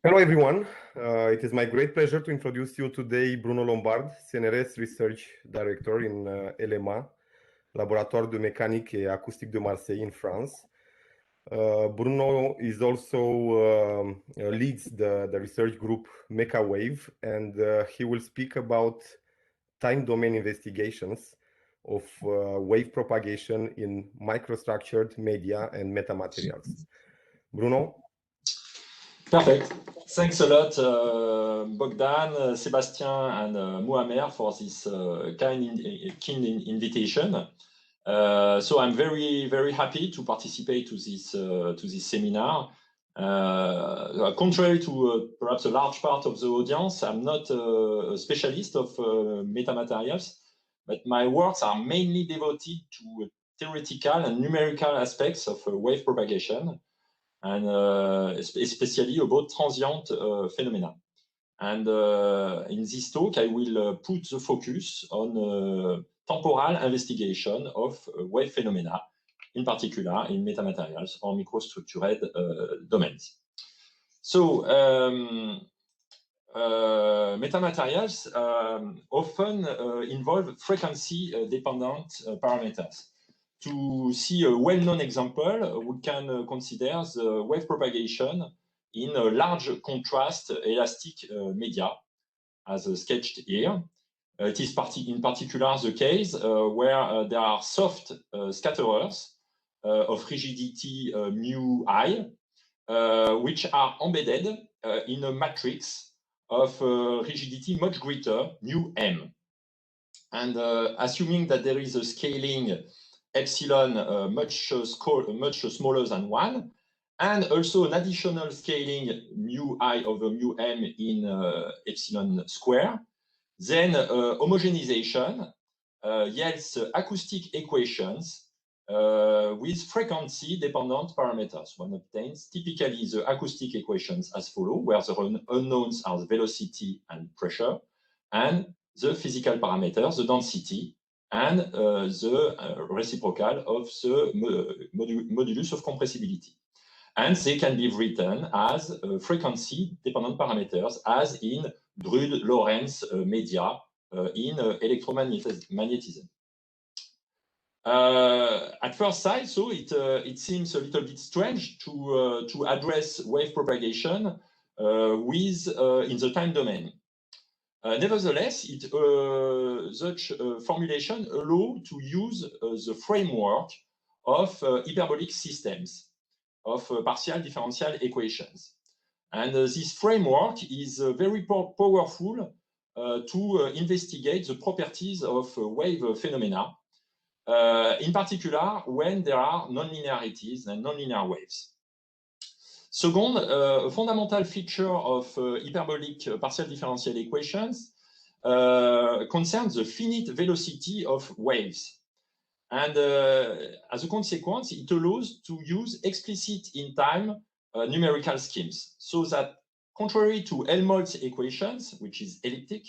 Hello, everyone. It is my great pleasure to introduce you today Bruno Lombard, CNRS Research Director in LMA, Laboratoire de Mécanique et Acoustique de Marseille in France. Bruno is also leads the research group MecaWave, and he will speak about time domain investigations of wave propagation in microstructured media and metamaterials. Bruno? Perfect. Thanks a lot, Bogdan, Sebastian, and Muammer for this keen invitation. So I'm very, very happy to participate to this seminar. Contrary to perhaps a large part of the audience, I'm not a specialist of metamaterials, but my works are mainly devoted to theoretical and numerical aspects of wave propagation, and especially about transient phenomena. And in this talk, I will put the focus on temporal investigation of wave phenomena, in particular in metamaterials or microstructured domains. So metamaterials often involve frequency-dependent parameters. To see a well-known example, we can consider the wave propagation in a large contrast elastic media, as sketched here. It is in particular the case where there are soft scatterers of rigidity mu I, which are embedded in a matrix of rigidity much greater, mu m. And assuming that there is a scaling epsilon much smaller than 1, and also an additional scaling mu I over mu m in epsilon square, then homogenization yields acoustic equations with frequency-dependent parameters. One obtains typically the acoustic equations as follows, where the unknowns are the velocity and pressure, and the physical parameters, the density, and the reciprocal of the modulus of compressibility. And they can be written as frequency-dependent parameters, as in Drude-Lorentz media in electromagnetism. At first sight, so it seems a little bit strange to address wave propagation in the time domain. Nevertheless, such formulation allows to use the framework of hyperbolic systems of partial differential equations. And this framework is very powerful to investigate the properties of wave phenomena, in particular when there are nonlinearities and nonlinear waves. Second, a fundamental feature of hyperbolic partial differential equations concerns the finite velocity of waves. And as a consequence, it allows to use explicit in time numerical schemes, so that contrary to Helmholtz equations, which is elliptic,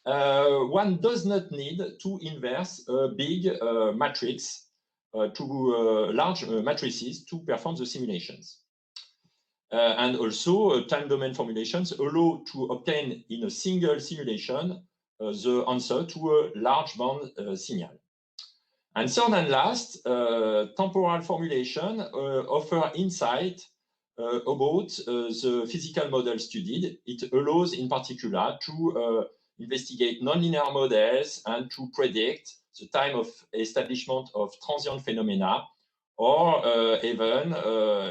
one does not need to inverse a big matrix to large matrices to perform the simulations. And also, time domain formulations allow to obtain in a single simulation the answer to a large band signal. And third and last, temporal formulation offer insight about the physical model studied. It allows, in particular, to investigate nonlinear models and to predict the time of establishment of transient phenomena, or even,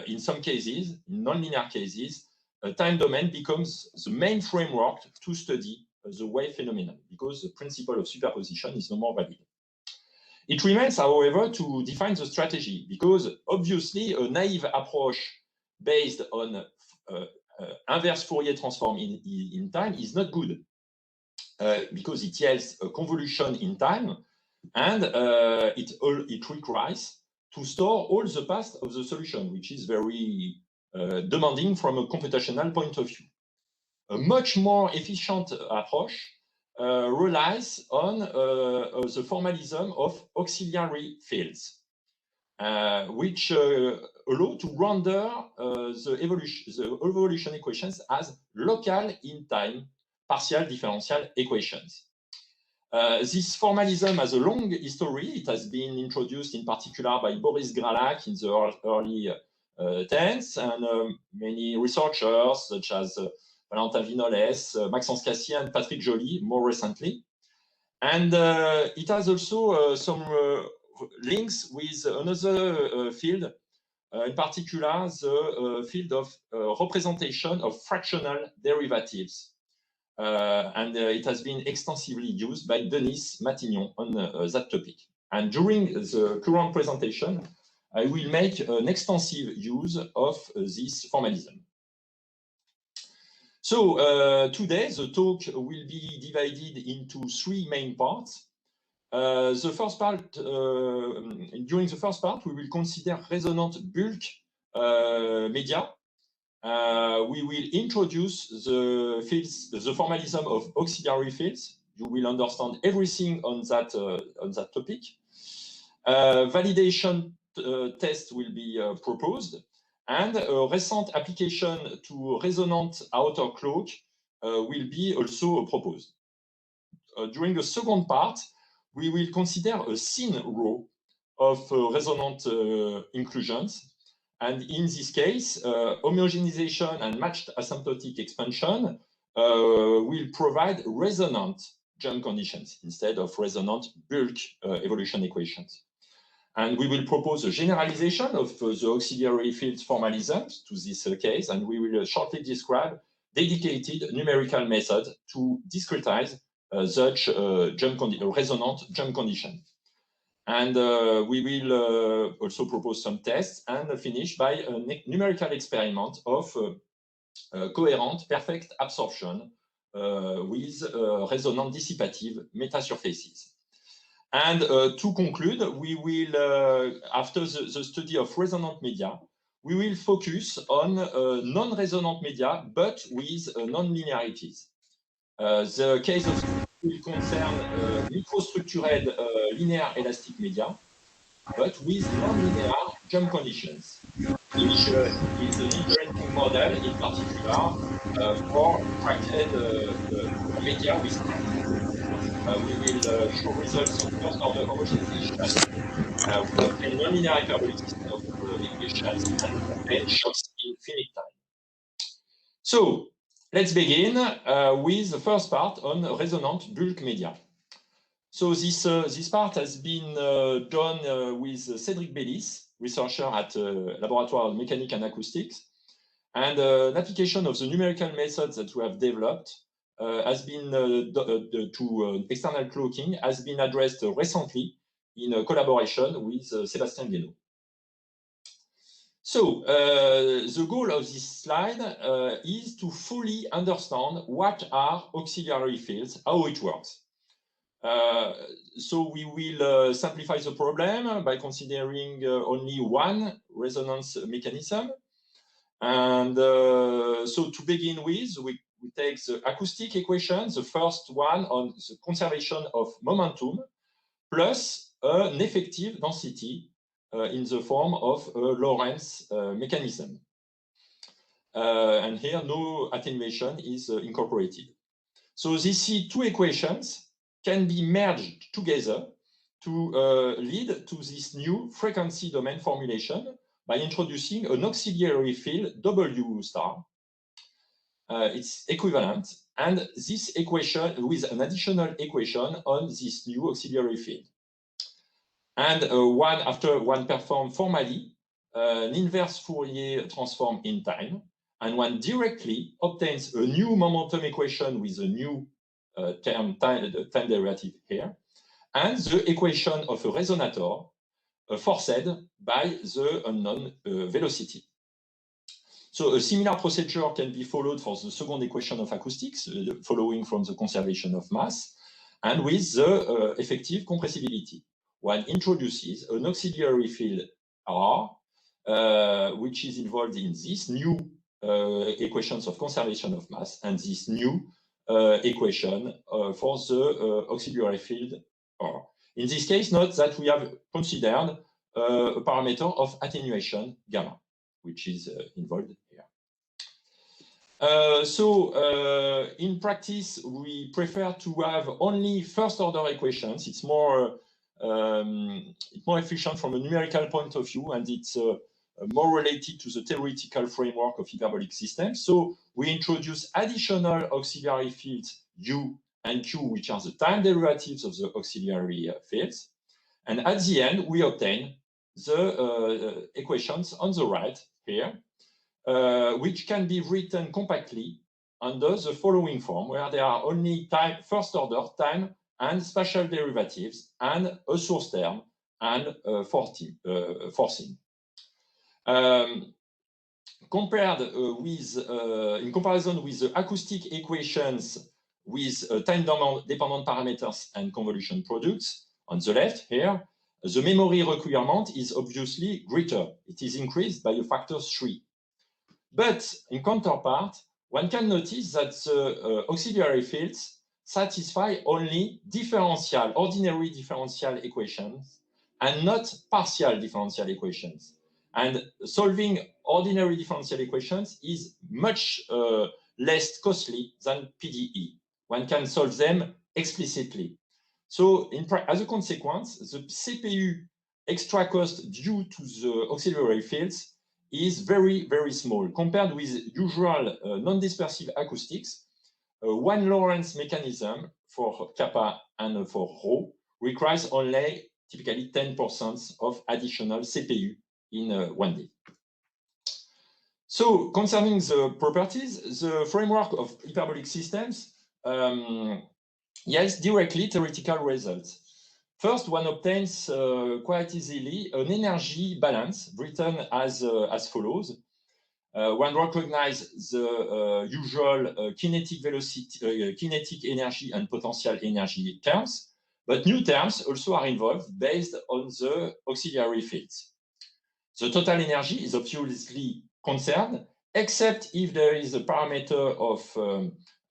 in some cases, in nonlinear cases, a time domain becomes the main framework to study the wave phenomenon, because the principle of superposition is no more valid. It remains, however, to define the strategy, because obviously a naive approach based on inverse Fourier transform in time is not good, because it yields a convolution in time, and it requires to store all the paths of the solution, which is very demanding from a computational point of view. A much more efficient approach relies on the formalism of auxiliary fields. which allow to render the evolution equations as local in time partial differential equations. This formalism has a long history. It has been introduced in particular by Boris Gralach in the early 10s, and many researchers such as Valentin Vinoles, Maxence Cassier, and Patrick Joly more recently. And it has also some links with another field, in particular the field of representation of fractional derivatives. And it has been extensively used by Denis Matignon on that topic. And during the current presentation, I will make an extensive use of this formalism. So today, the talk will be divided into 3 main parts. The first part, during the first part, we will consider resonant bulk media. We will introduce the fields, the formalism of auxiliary fields. You will understand everything on that topic. Validation test will be proposed, and a recent application to resonant outer cloak will be also proposed. During the second part, we will consider a thin row of resonant inclusions. And in this case, homogenization and matched asymptotic expansion will provide resonant jump conditions instead of resonant bulk evolution equations. And we will propose a generalization of the auxiliary field formalisms to this case, and we will shortly describe dedicated numerical methods to discretize such resonant jump condition. And we will also propose some tests and finish by a numerical experiment of coherent perfect absorption with resonant dissipative metasurfaces. And to conclude, we will, after the study of resonant media, we will focus on non-resonant media, but with non-linearities. The case of will concern microstructured linear elastic media, but with non-linear jump conditions, which is an interesting model in particular for fractured media with we will show results of first order homogenization with a non-linear hyperbolic system of equations and shocks in finite time. So let's begin with the first part on resonant bulk media. So this part has been done with Cédric Bellis, researcher at Laboratoire of Mechanics and Acoustics, and an application of the numerical methods that we have developed has been to external cloaking has been addressed recently in a collaboration with Sébastien Guénaud. So the goal of this slide is to fully understand what are auxiliary fields, how it works. So we will simplify the problem by considering only one resonance mechanism. And so to begin with, we take the acoustic equation, the first one on the conservation of momentum, plus an effective density in the form of a Lorentz mechanism. And here no attenuation is incorporated. So these 2 equations can be merged together to lead to this new frequency domain formulation by introducing an auxiliary field W star. It's equivalent, and this equation with an additional equation on this new auxiliary field. And after one performed formally an inverse Fourier transform in time, and one directly obtains a new momentum equation with a new time derivative here, and the equation of a resonator forced by the unknown velocity. So a similar procedure can be followed for the second equation of acoustics, following from the conservation of mass, and with the effective compressibility. One introduces an auxiliary field R, which is involved in these new equations of conservation of mass and this new equation for the auxiliary field R. In this case, note that we have considered a parameter of attenuation, gamma, which is involved here. In practice, we prefer to have only first-order equations. It's more efficient from a numerical point of view, and it's more related to the theoretical framework of hyperbolic systems. So we introduce additional auxiliary fields U and Q, which are the time derivatives of the auxiliary fields. And at the end, we obtain the equations on the right here, which can be written compactly under the following form, where there are only first order time and spatial derivatives and a source term and forcing. In comparison with the acoustic equations with time-dependent parameters and convolution products on the left here, the memory requirement is obviously greater. It is increased by a factor 3. But in counterpart, one can notice that the auxiliary fields satisfy only ordinary differential equations and not partial differential equations. And solving ordinary differential equations is much less costly than PDE. One can solve them explicitly. So as a consequence, the CPU extra cost due to the auxiliary fields is very, very small compared with usual non-dispersive acoustics. One Lorentz mechanism for kappa and for rho requires only typically 10% of additional CPU in 1D. So concerning the properties, the framework of hyperbolic systems yields directly theoretical results. First, one obtains quite easily an energy balance written as follows. One recognizes the usual kinetic velocity, kinetic energy and potential energy terms, but new terms also are involved based on the auxiliary fields. The total energy is obviously concerned, except if there is a parameter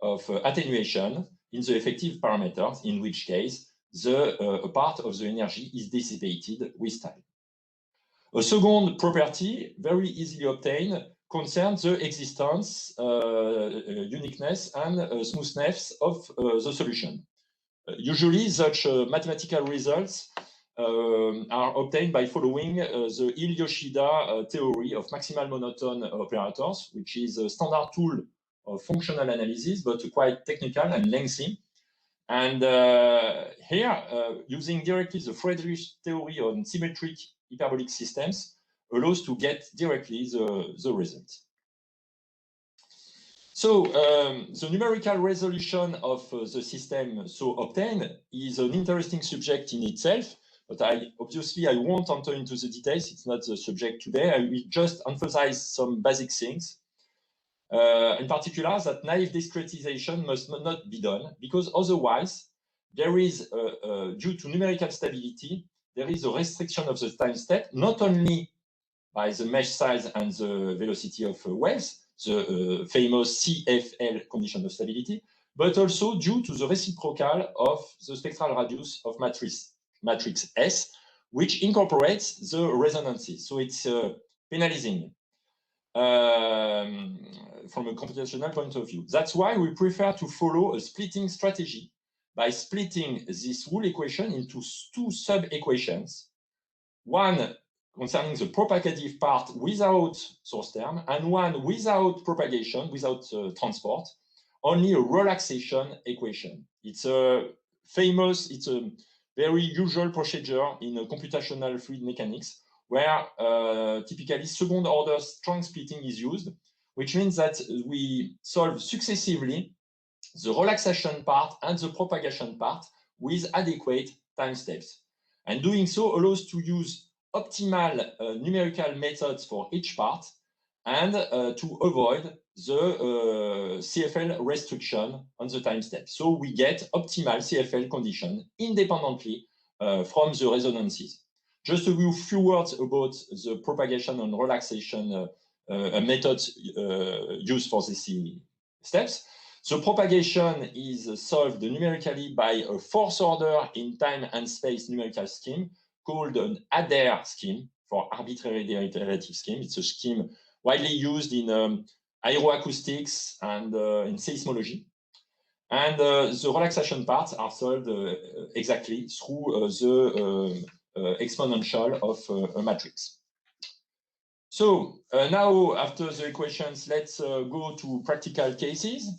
of attenuation in the effective parameters, in which case a part of the energy is dissipated with time. A second property, very easily obtained, concerns the existence, uniqueness, and smoothness of the solution. Usually, such mathematical results are obtained by following the Hill-Yoshida theory of maximal monotone operators, which is a standard tool of functional analysis, but quite technical and lengthy. And here, using directly the Friedrich theory on symmetric hyperbolic systems allows to get directly the results. So the numerical resolution of the system so obtained is an interesting subject in itself, but obviously I won't enter into the details. It's not the subject today. I will just emphasize some basic things. In particular, that naive discretization must not be done, because otherwise there is, due to numerical stability, there is a restriction of the time step, not only by the mesh size and the velocity of waves, the famous CFL condition of stability, but also due to the reciprocal of the spectral radius of matrix S, which incorporates the resonances. So it's penalizing from a computational point of view. That's why we prefer to follow a splitting strategy by splitting this whole equation into two sub-equations, one concerning the propagative part without source term, and one without propagation, without transport, only a relaxation equation. It's a very usual procedure in computational fluid mechanics, where typically second order strong splitting is used, which means that we solve successively the relaxation part and the propagation part with adequate time steps. And doing so allows to use optimal numerical methods for each part and to avoid the CFL restriction on the time step. So we get optimal CFL condition independently from the resonances. Just a few words about the propagation and relaxation methods used for these steps. The propagation is solved numerically by a fourth order in time and space numerical scheme called an ADAIR scheme, for arbitrary derivative scheme. It's a scheme widely used in aeroacoustics and in seismology. And the relaxation parts are solved exactly through the exponential of a matrix. So now, after the equations, let's go to practical cases.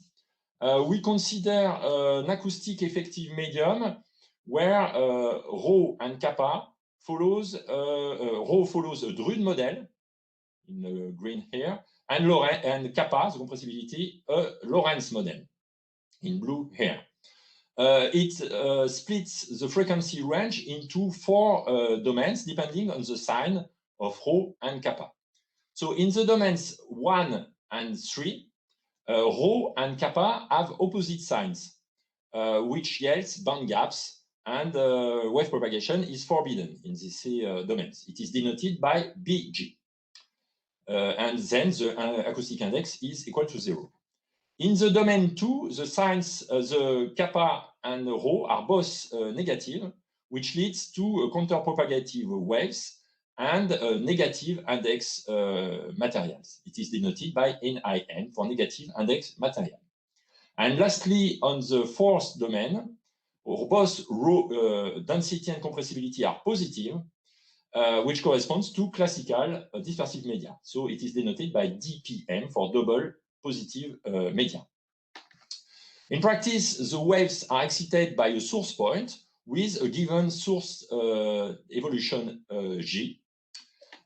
We consider an acoustic effective medium where rho and kappa follows rho follows a Drude model in green here, and kappa, the compressibility, a Lorentz model in blue here. It splits the frequency range into 4 domains depending on the sign of rho and kappa. So in the domains 1 and 3, rho and kappa have opposite signs, which yields band gaps, and wave propagation is forbidden in these domains. It is denoted by Bg. And then the acoustic index is equal to 0. In the domain 2, the signs, the kappa and rho are both negative, which leads to counterpropagative waves and negative index materials. It is denoted by NIN for negative index material. And lastly, on the 4th domain, both rho density and compressibility are positive, which corresponds to classical dispersive media. So it is denoted by DPM for double positive media. In practice, the waves are excited by a source point with a given source evolution G.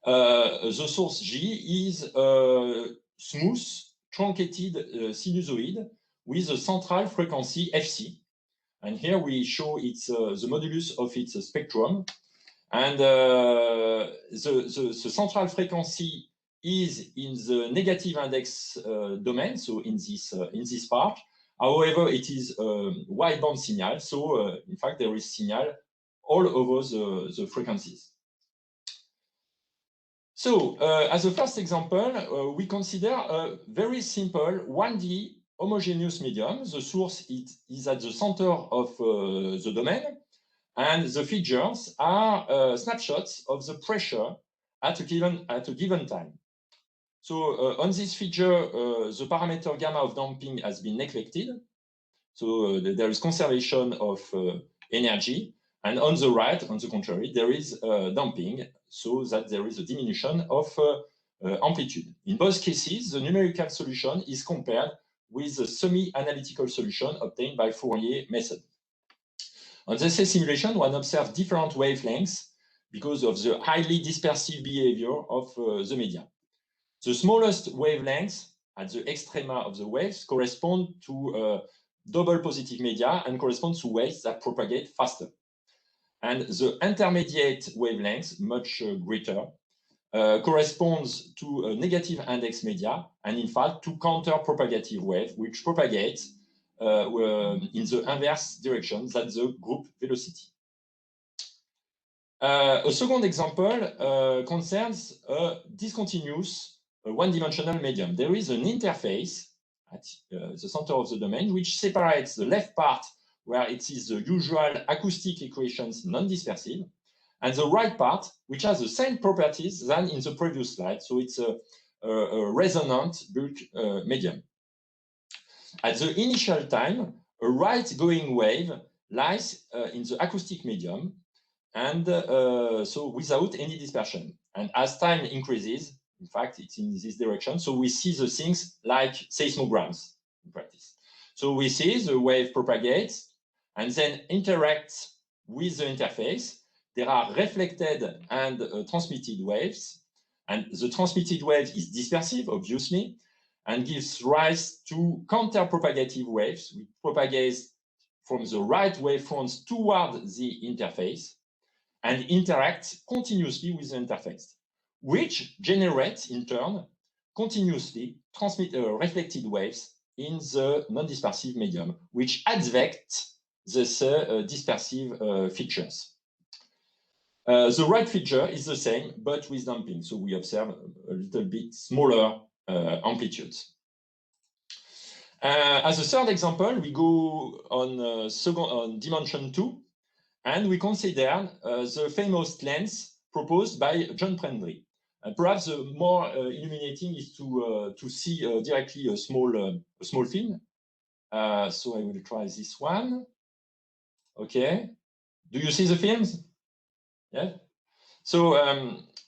The source G is a smooth, truncated sinusoid with a central frequency Fc. And here we show it's the modulus of its spectrum. And the central frequency is in the negative index domain, so in this part. However, it is a wideband signal, so in fact there is signal all over the frequencies. So as a first example, we consider a very simple 1D homogeneous medium. The source is at the center of the domain, and the features are snapshots of the pressure at a given time. So on this feature, the parameter gamma of damping has been neglected. So there is conservation of energy. And on the right, on the contrary, there is damping, so that there is a diminution of amplitude. In both cases, the numerical solution is compared with the semi-analytical solution obtained by Fourier method. On the same simulation, one observes different wavelengths because of the highly dispersive behavior of the media. The smallest wavelengths at the extrema of the waves correspond to double positive media and correspond to waves that propagate faster. And the intermediate wavelengths, much greater, corresponds to a negative index media and in fact to counter-propagative wave, which propagates in the inverse direction than the group velocity. A second example concerns a discontinuous one-dimensional medium. There is an interface at the center of the domain which separates the left part where it is the usual acoustic equations non-dispersive, and the right part which has the same properties than in the previous slide. So it's a resonant bulk medium. At the initial time, a right-going wave lies in the acoustic medium, and so without any dispersion. And as time increases, in fact, it's in this direction. So we see the things like seismograms in practice. So we see the wave propagates and then interacts with the interface. There are reflected and transmitted waves. And the transmitted wave is dispersive, obviously, and gives rise to counter-propagative waves, which propagate from the right wavefronts toward the interface and interact continuously with the interface, which generates, in turn, continuously reflected waves in the non-dispersive medium, which advect the dispersive features. The right feature is the same, but with damping. So we observe a little bit smaller amplitudes. As a third example, we go on dimension 2, and we consider the famous lens proposed by John Prendley. Perhaps more illuminating is to see directly a small film. So I will try this one. Okay. Do you see the films? Yeah. So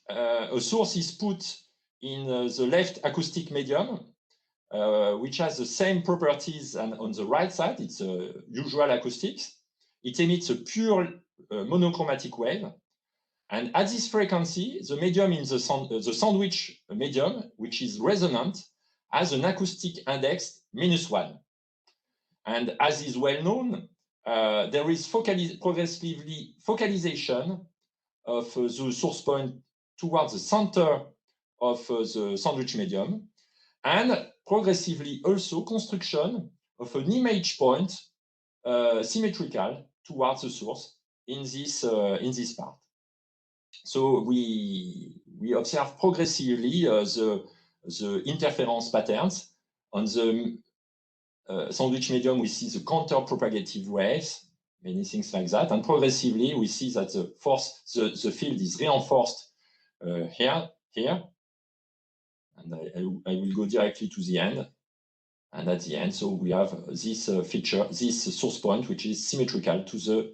a source is put in the left acoustic medium, which has the same properties and on the right side. It's usual acoustics. It emits a pure monochromatic wave. And at this frequency, the medium in the sandwich medium, which is resonant, has an acoustic index -1. And as is well known, there is progressively focalization of the source point towards the center of the sandwich medium, and progressively also construction of an image point symmetrical towards the source in this part. So we observe progressively the interference patterns. On the sandwich medium, we see the counter-propagative waves, many things like that. And progressively, we see that the field is reinforced here. And I will go directly to the end. And at the end, so we have this feature, this source point, which is symmetrical to the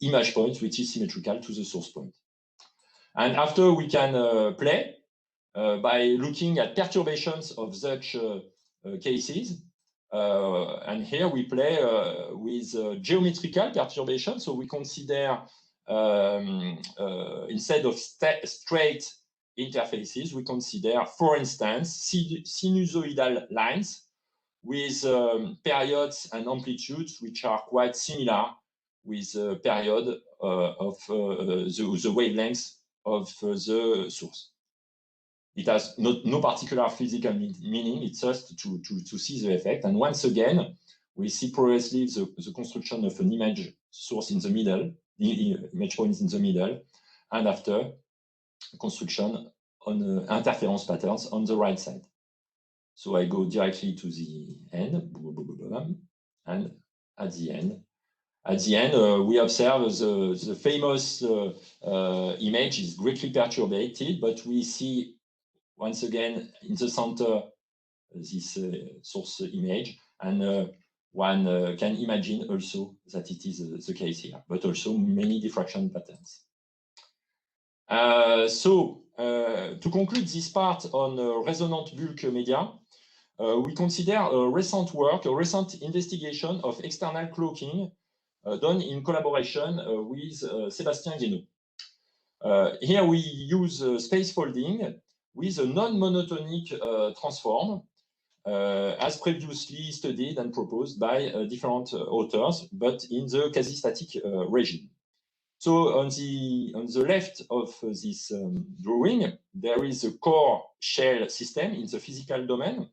image point, which is symmetrical to the source point. And after we can play by looking at perturbations of such cases. And here we play with geometrical perturbation. So we consider instead of straight interfaces, we consider, for instance, sinusoidal lines with periods and amplitudes which are quite similar with the period of the wavelengths of the source. It has no particular physical meaning, it's just to see the effect. And once again, we see progressively the construction of an image source in the middle, the image points in the middle, and after construction on interference patterns on the right side. So I go directly to the end, and at the end, we observe the famous image is greatly perturbated, but we see once again in the center this source image, and one can imagine also that it is the case here, but also many diffraction patterns. To conclude this part on resonant bulk media, we consider a recent investigation of external cloaking done in collaboration with Sébastien Guénaud. Here we use space folding with a non-monotonic transform, as previously studied and proposed by different authors, but in the quasi-static regime. So on the left of this drawing, there is a core shell system in the physical domain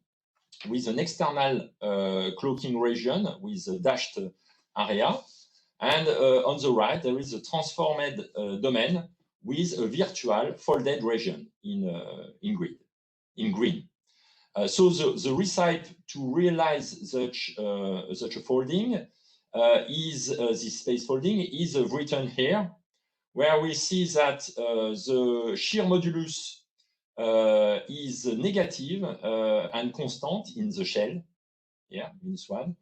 with an external cloaking region with a dashed area. And on the right, there is a transformed domain with a virtual folded region in green. So the recipe to realize such a folding is this space folding is written here, where we see that the shear modulus is negative and constant in the shell, here, -1,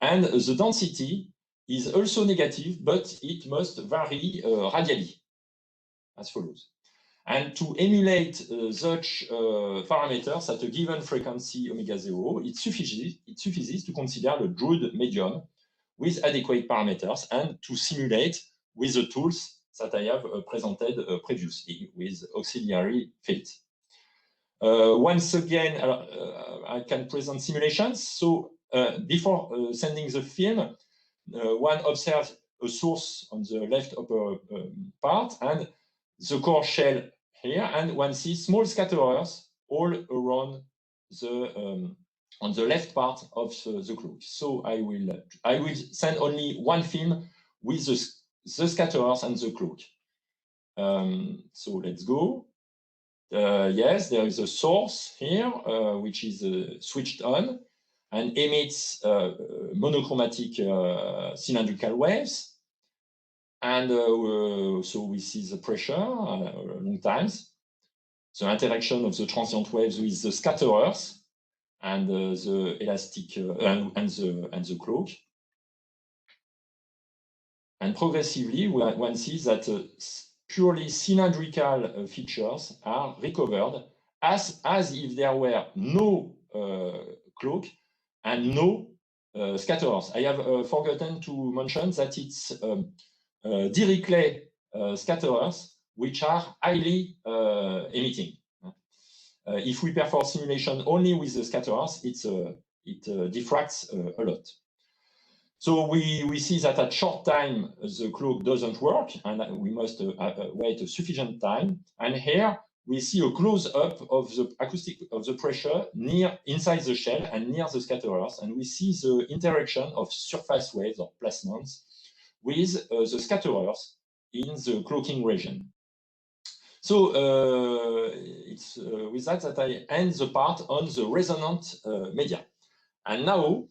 and the density is also negative, but it must vary radially, as follows. And to emulate such parameters at a given frequency omega0, it suffices to consider the Drude medium with adequate parameters and to simulate with the tools that I have presented previously with auxiliary fields. Once again, I can present simulations. So before sending the film, one observes a source on the left upper part and the core shell here, and one sees small scatterers all around the on the left part of the cloak. So I will send only one film with the scatterers and the cloak. So let's go. Yes, there is a source here, which is switched on and emits monochromatic cylindrical waves. And so we see the pressure long times, the interaction of the transient waves with the scatterers, and the elastic and the cloak. And progressively, one sees that purely cylindrical features are recovered as if there were no cloak and no scatterers. I have forgotten to mention that it's Dirichlet scatterers which are highly emitting. If we perform simulation only with the scatterers, it diffracts a lot. So we see that at short time, the cloak doesn't work, and we must wait a sufficient time. And here we see a close-up of the acoustic of the pressure inside the shell and near the scatterers. And we see the interaction of surface waves or plasmons with the scatterers in the cloaking region. So it's with that I end the part on the resonant media. And now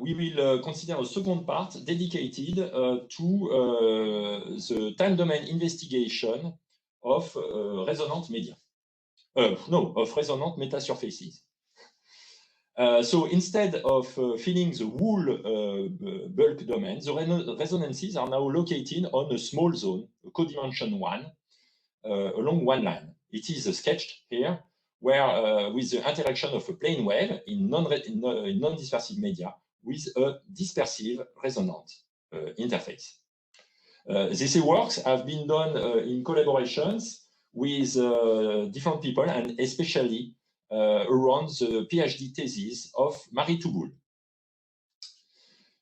we will consider a second part dedicated to the time domain investigation of resonant media. Of resonant metasurfaces. So instead of filling the whole bulk domain, the resonances are now located on a small zone, a codimension 1, along one line. It is sketched here, where with the interaction of a plane wave in non-dispersive media with a dispersive resonant interface. These works have been done in collaborations with different people, and especially around the PhD thesis of Marie Touboul.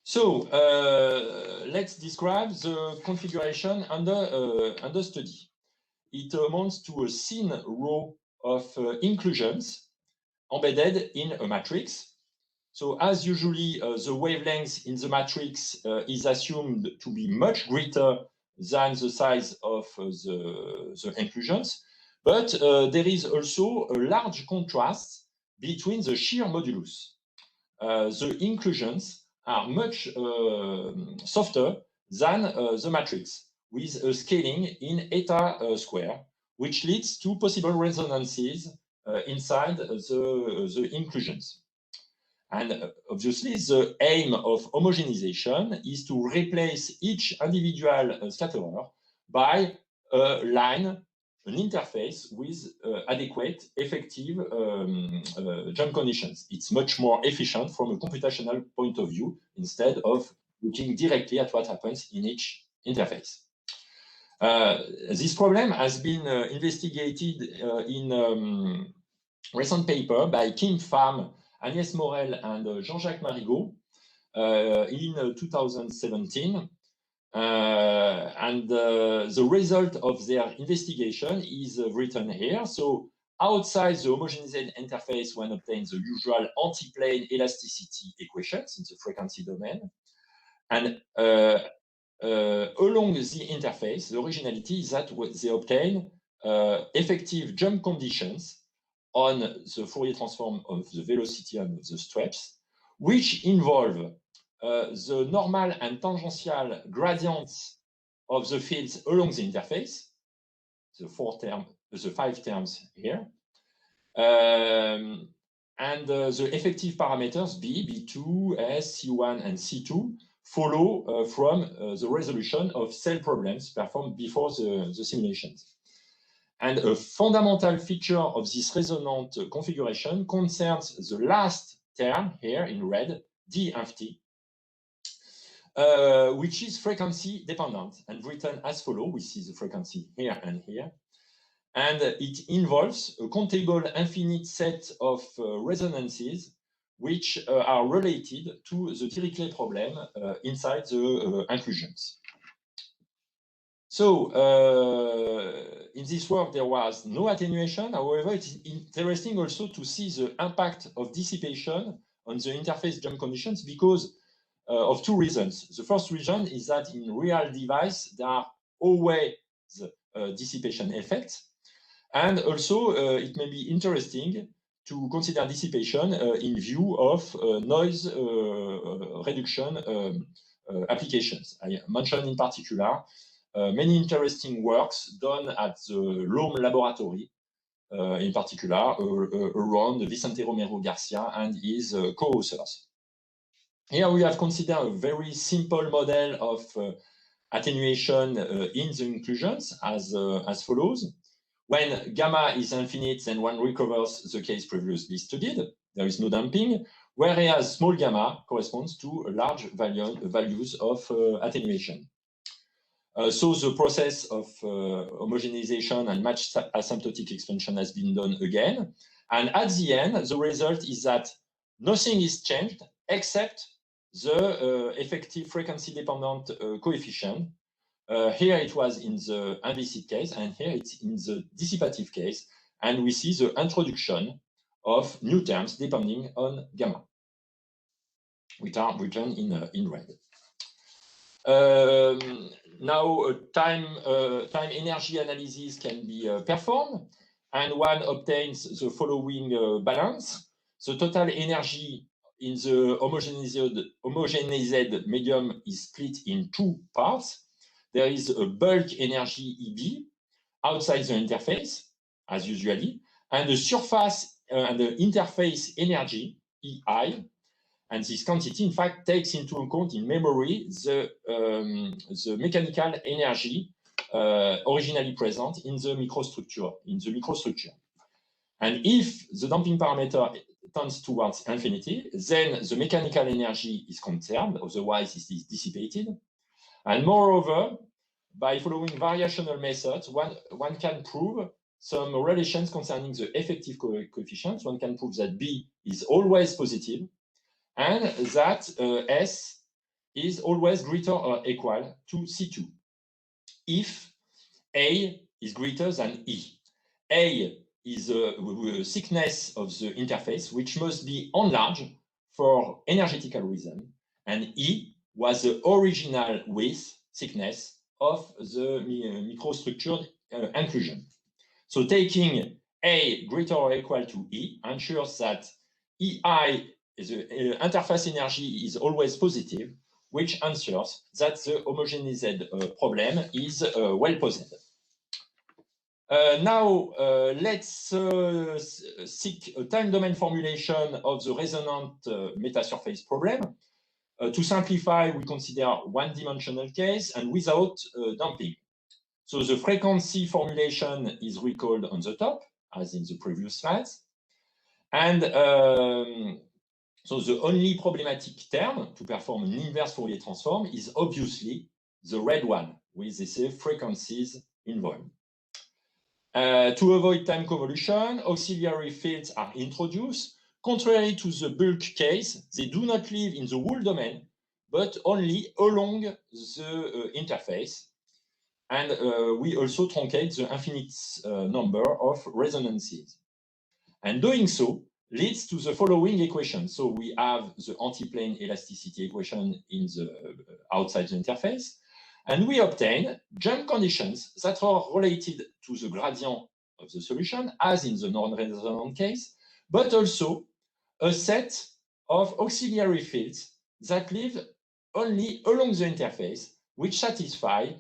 So let's describe the configuration under study. It amounts to a thin row of inclusions embedded in a matrix. So as usually, the wavelength in the matrix is assumed to be much greater than the size of the inclusions. But there is also a large contrast between the shear modulus. The inclusions are much softer than the matrix, with a scaling in eta square, which leads to possible resonances inside the inclusions. And obviously, the aim of homogenization is to replace each individual scatterer by a line, an interface with adequate, effective jump conditions. It's much more efficient from a computational point of view, instead of looking directly at what happens in each interface. This problem has been investigated in recent paper by Kim Pham, Agnès Morel, and Jean-Jacques Marigot in 2017. And the result of their investigation is written here. So outside the homogenized interface, one obtains the usual antiplane elasticity equations in the frequency domain. And along the interface, the originality is that they obtain effective jump conditions on the Fourier transform of the velocity and of the stretches, which involve the normal and tangential gradients of the fields along the interface, the 5 terms here, and the effective parameters B, B2, S, C1, and C2 follow from the resolution of cell problems performed before the simulations. And a fundamental feature of this resonant configuration concerns the last term here in red, D inf T, which is frequency dependent and written as follows. We see the frequency here and here. And it involves a contiguous infinite set of resonances which are related to the Dirichlet problem inside the inclusions. So in this work, there was no attenuation. However, it's interesting also to see the impact of dissipation on the interface jump conditions because of two reasons. The first reason is that in real device, there are always dissipation effects. And also, it may be interesting to consider dissipation in view of noise reduction applications. I mentioned in particular many interesting works done at the Lohm Laboratory, in particular around Vicente Romero Garcia and his co-authors. Here we have considered a very simple model of attenuation in the inclusions as follows. When gamma is infinite, then one recovers the case previously studied. There is no damping, whereas small gamma corresponds to large values of attenuation. So the process of homogenization and matched asymptotic expansion has been done again. And at the end, the result is that nothing is changed except the effective frequency-dependent coefficient. Here it was in the implicit case, and here it's in the dissipative case. And we see the introduction of new terms depending on gamma, which are written in red. Now, time energy analysis can be performed, and one obtains the following balance. The total energy in the homogenized medium is split in two parts. There is a bulk energy EB outside the interface, as usually, and the surface and the interface energy EI. And this quantity, in fact, takes into account in memory the mechanical energy originally present in the microstructure. And if the damping parameter tends towards infinity, then the mechanical energy is conserved, otherwise it is dissipated. And moreover, by following variational methods, one can prove some relations concerning the effective coefficients. One can prove that B is always positive, and that S is always greater or equal to C2 if A is greater than E. A is the thickness of the interface, which must be enlarged for energetical reason, and E was the original width, thickness of the microstructured inclusion. So taking A greater or equal to E ensures that EI, the interface energy, is always positive, which ensures that the homogenized problem is well posed. Now, let's seek a time domain formulation of the resonant metasurface problem. To simplify, we consider one-dimensional case and without damping. So the frequency formulation is recalled on the top, as in the previous slides. And so the only problematic term to perform an inverse Fourier transform is obviously the red one, with the frequencies involved. To avoid time convolution, auxiliary fields are introduced. Contrary to the bulk case, they do not live in the whole domain, but only along the interface. And we also truncate the infinite number of resonances. And doing so leads to the following equation. So we have the antiplane elasticity equation in the outside the interface, and we obtain jump conditions that are related to the gradient of the solution, as in the non-resonant case, but also a set of auxiliary fields that live only along the interface, which satisfy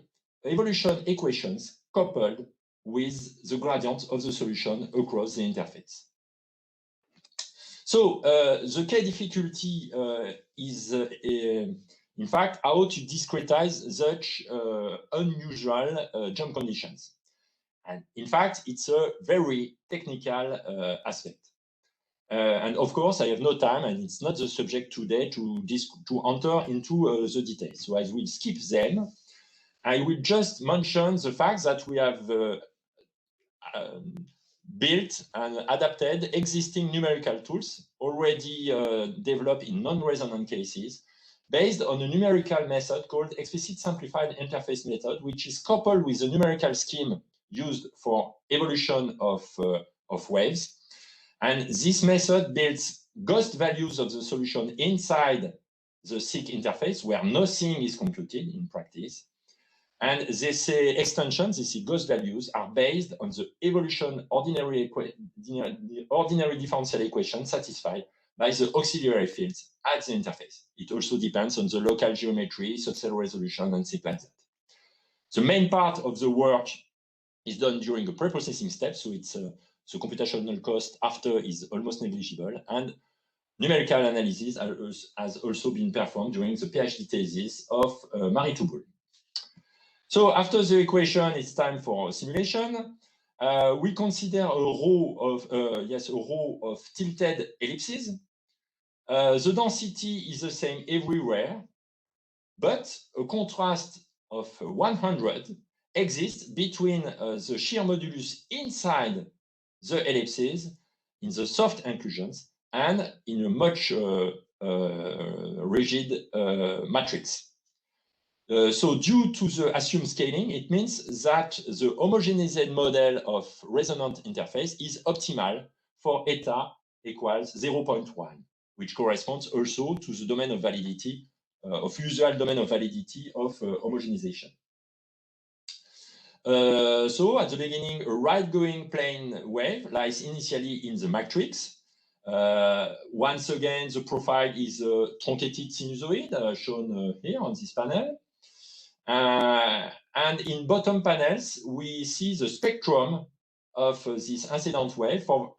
evolution equations coupled with the gradient of the solution across the interface. So the key difficulty is, in fact, how to discretize such unusual jump conditions. And in fact, it's a very technical aspect. And of course, I have no time, and it's not the subject today to enter into the details. So I will skip them. I will just mention the fact that we have built and adapted existing numerical tools already developed in non-resonant cases based on a numerical method called explicit simplified interface method, which is coupled with a numerical scheme used for evolution of waves. And this method builds ghost values of the solution inside the SIC interface where nothing is computed in practice. And these extensions, these ghost values, are based on the evolution ordinary differential equation satisfied by the auxiliary fields at the interface. It also depends on the local geometry, subcell resolution, and things like that. The main part of the work is done during the pre-processing step, so it's the computational cost after is almost negligible, and numerical analysis has also been performed during the PhD thesis of Marie Touboul. So after the equation, it's time for simulation. We consider a row of tilted ellipses. The density is the same everywhere, but a contrast of 100 exists between the shear modulus inside the ellipses in the soft inclusions and in a much rigid matrix. So due to the assumed scaling, it means that the homogenized model of resonant interface is optimal for eta equals 0.1, which corresponds also to the domain of validity, of usual domain of validity of homogenization. So at the beginning, a right-going plane wave lies initially in the matrix. Once again, the profile is a truncated sinusoid shown here on this panel. And in bottom panels, we see the spectrum of this incident wave for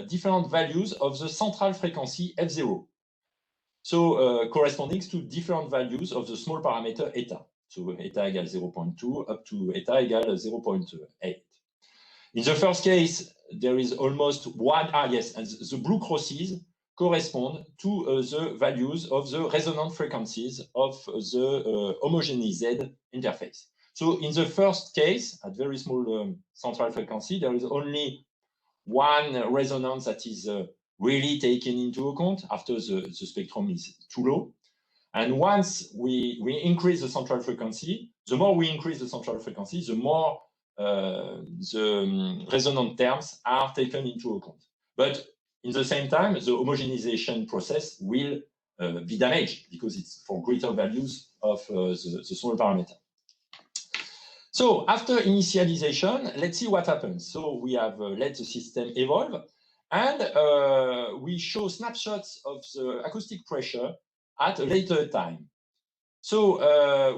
different values of the central frequency F0. So corresponding to different values of the small parameter eta. So eta equals 0.2 up to eta equals 0.8. In the first case, there is almost one, and the blue crosses correspond to the values of the resonant frequencies of the homogenized interface. So in the first case, at very small central frequency, there is only one resonance that is really taken into account after the spectrum is too low. And once we increase the central frequency, the more we increase the central frequency, the more the resonant terms are taken into account. But in the same time, the homogenization process will be damaged because it's for greater values of the small parameter. So after initialization, let's see what happens. So we have let the system evolve, and we show snapshots of the acoustic pressure at a later time. So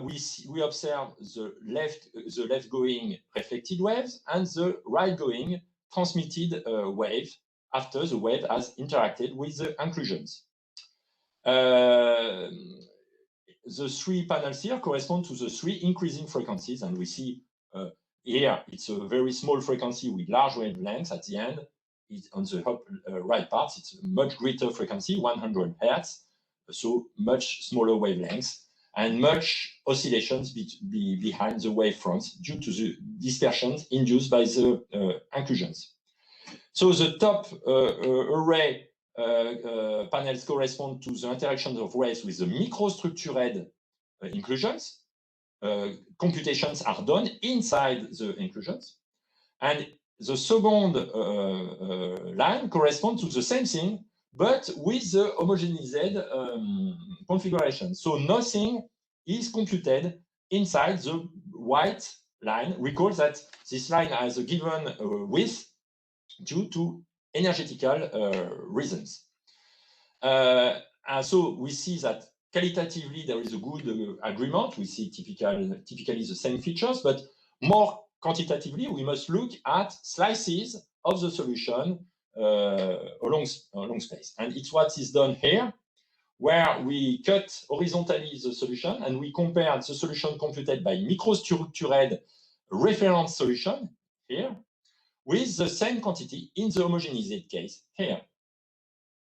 we observe the left going reflected waves and the right going transmitted wave after the wave has interacted with the inclusions. The three panels here correspond to the three increasing frequencies, and we see here it's a very small frequency with large wavelengths at the end. It's on the right part, it's a much greater frequency, 100 Hertz, so much smaller wavelengths, and much oscillations behind the wavefronts due to the dispersions induced by the inclusions. So the top array panels correspond to the interactions of waves with the microstructured inclusions. Computations are done inside the inclusions. And the second line corresponds to the same thing, but with the homogenized configuration. So nothing is computed inside the white line. Recall that this line has a given width due to energetical reasons. And so we see that qualitatively there is a good agreement. We see typically the same features, but more quantitatively, we must look at slices of the solution along space. And it's what is done here, where we cut horizontally the solution and we compare the solution computed by microstructured reference solution here with the same quantity in the homogenized case here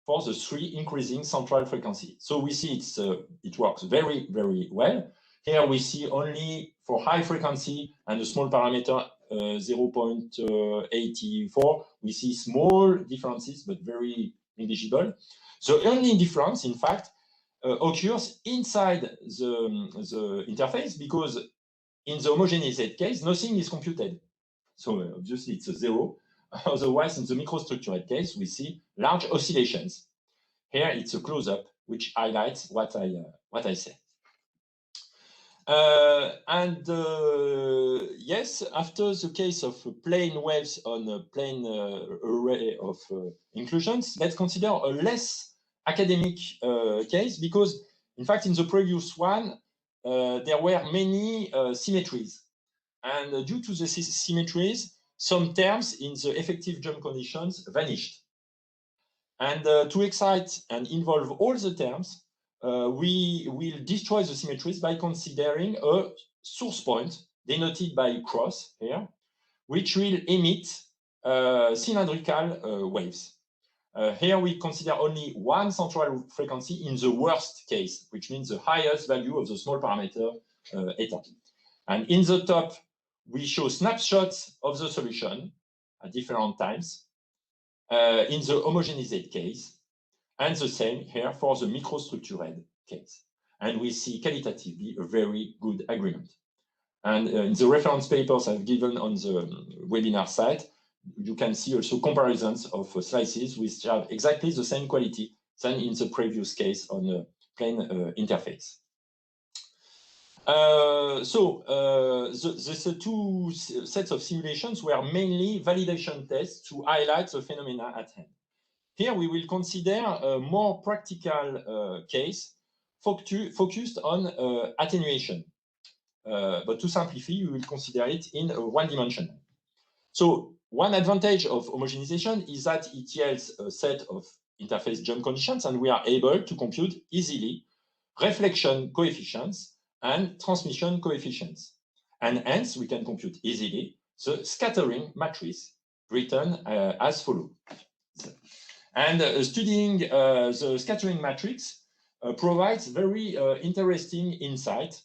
for the three increasing central frequency. So we see it works very, very well. Here we see only for high frequency and a small parameter 0.84, we see small differences, but very negligible. The only difference, in fact, occurs inside the interface, because in the homogenized case, nothing is computed. So obviously it's a zero. Otherwise, in the microstructured case, we see large oscillations. Here it's a close-up, which highlights what I said. Yes, after the case of plane waves on a plane array of inclusions, let's consider a less academic case because, in fact, in the previous one, there were many symmetries. And due to the symmetries, some terms in the effective jump conditions vanished. And to excite and involve all the terms, we will destroy the symmetries by considering a source point denoted by a cross here, which will emit cylindrical waves. Here we consider only one central frequency in the worst case, which means the highest value of the small parameter eta. And in the top, we show snapshots of the solution at different times in the homogenized case, and the same here for the microstructured case. And we see qualitatively a very good agreement. And in the reference papers I've given on the webinar site, you can see also comparisons of slices which have exactly the same quality than in the previous case on a plane interface. The two sets of simulations were mainly validation tests to highlight the phenomena at hand. Here we will consider a more practical case focused on attenuation. But to simplify, we will consider it in one dimension. So one advantage of homogenization is that it yields a set of interface jump conditions, and we are able to compute easily reflection coefficients and transmission coefficients. And hence, we can compute easily the scattering matrix written as follows. And studying the scattering matrix provides very interesting insight,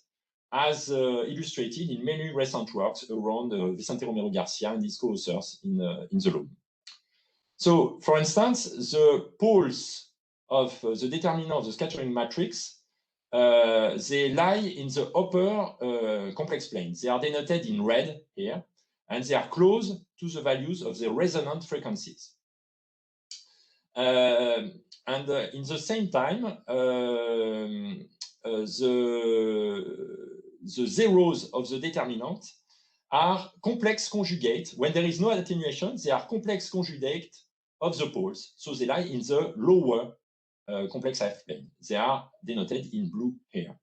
as illustrated in many recent works around Vicente Romero Garcia and his co-authors in the law. So, for instance, the poles of the determinant of the scattering matrix, they lie in the upper complex plane. They are denoted in red here, and they are close to the values of the resonant frequencies. And in the same time, the zeros of the determinant are complex conjugate. When there is no attenuation, they are complex conjugate of the poles. So they lie in the lower complex half plane. They are denoted in blue here.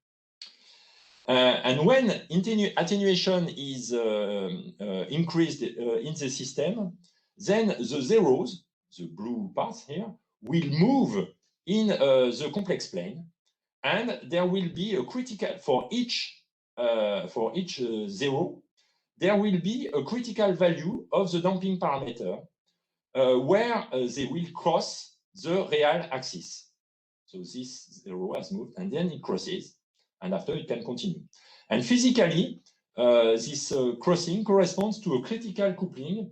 And when attenuation is increased in the system, then the zeros, the blue parts here, will move in the complex plane. And there will be a critical, for each zero, there will be a critical value of the damping parameter where they will cross the real axis. So this zero has moved, and then it crosses, and after it can continue. And physically, this crossing corresponds to a critical coupling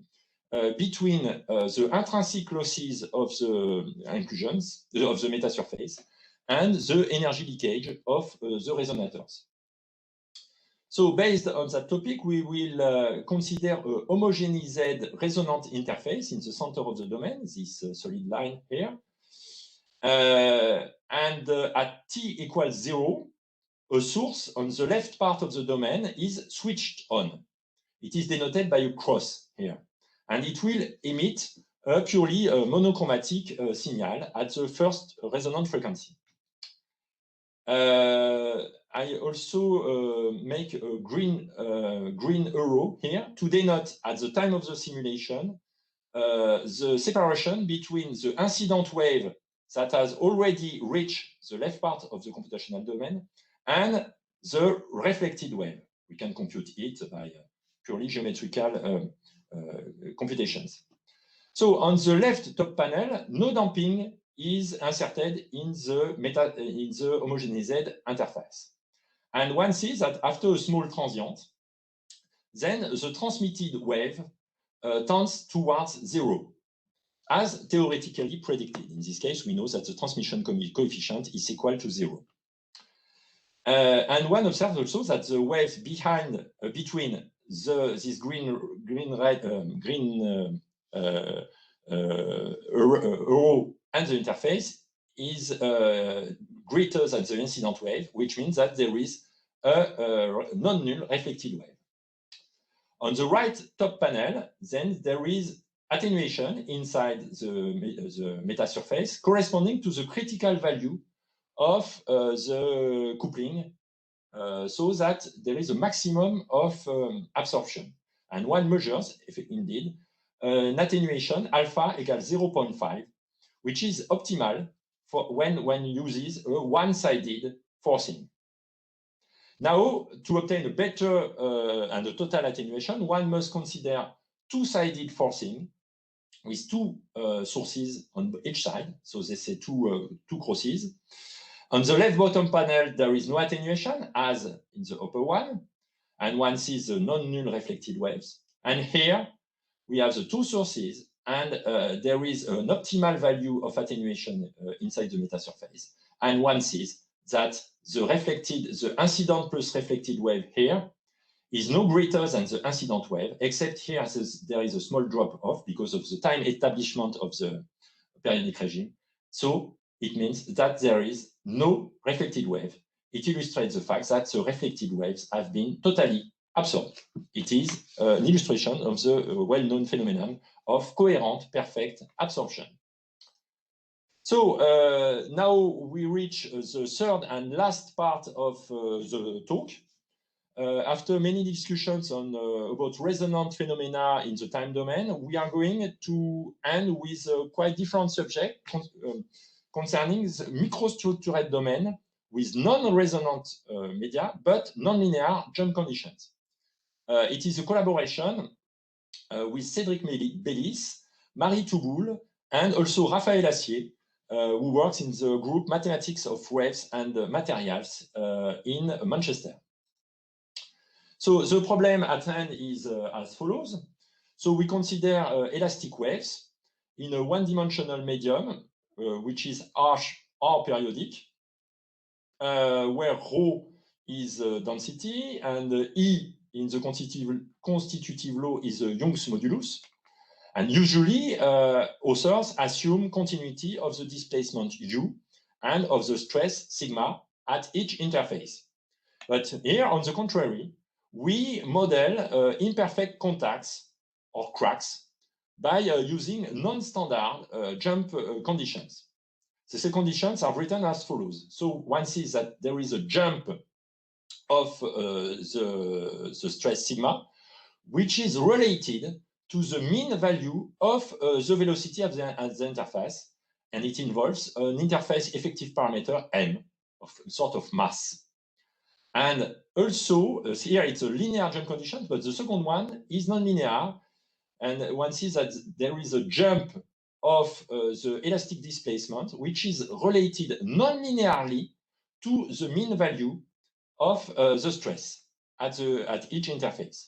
between the intrinsic losses of the inclusions, of the metasurface, and the energy leakage of the resonators. So based on that topic, we will consider a homogenized resonant interface in the center of the domain, this solid line here. And at t equals 0, a source on the left part of the domain is switched on. It is denoted by a cross here. And it will emit a purely monochromatic signal at the first resonant frequency. I also make a green arrow here to denote at the time of the simulation the separation between the incident wave that has already reached the left part of the computational domain and the reflected wave. We can compute it by purely geometrical computations. So on the left top panel, no damping is inserted in the homogenized interface. And one sees that after a small transient, then the transmitted wave tends towards 0, as theoretically predicted. In this case, we know that the transmission coefficient is equal to 0. And one observes also that the waves between this green arrow and the interface is greater than the incident wave, which means that there is a non-null reflected wave. On the right top panel, then there is attenuation inside the meta surface corresponding to the critical value of the coupling, so that there is a maximum of absorption. And one measures, if indeed, an attenuation alpha equals 0.5, which is optimal for when one uses a one-sided forcing. Now, to obtain a better and a total attenuation, one must consider two-sided forcing with two sources on each side. So they say two crosses. On the left bottom panel, there is no attenuation as in the upper one, and one sees the non-null reflected waves. And here we have the two sources, and there is an optimal value of attenuation inside the metasurface. And one sees that the incident plus reflected wave here is no greater than the incident wave, except here there is a small drop off because of the time establishment of the periodic regime. So it means that there is no reflected wave. It illustrates the fact that the reflected waves have been totally absorbed. It is an illustration of the well-known phenomenon of coherent perfect absorption. So now we reach the third and last part of the talk. After many discussions on about resonant phenomena in the time domain, we are going to end with a quite different subject concerning the microstructured domain with non-resonant media, but non-linear jump conditions. It is a collaboration with Cédric Bellis, Marie Touboul, and also Raphaël Assier, who works in the group Mathematics of Waves and Materials in Manchester. So the problem at hand is as follows. So we consider elastic waves in a one-dimensional medium, which is R periodic, where ρ is density and E in the constitutive law is Young's modulus. And usually authors assume continuity of the displacement U and of the stress sigma at each interface. But here, on the contrary, we model imperfect contacts or cracks by using non-standard jump conditions. These conditions are written as follows. So one sees that there is a jump of the stress sigma, which is related to the mean value of the velocity at the interface, and it involves an interface effective parameter m, of sort of mass. And also, here it's a linear jump condition, but the second one is non-linear. And one sees that there is a jump of the elastic displacement, which is related non-linearly to the mean value of the stress at each interface.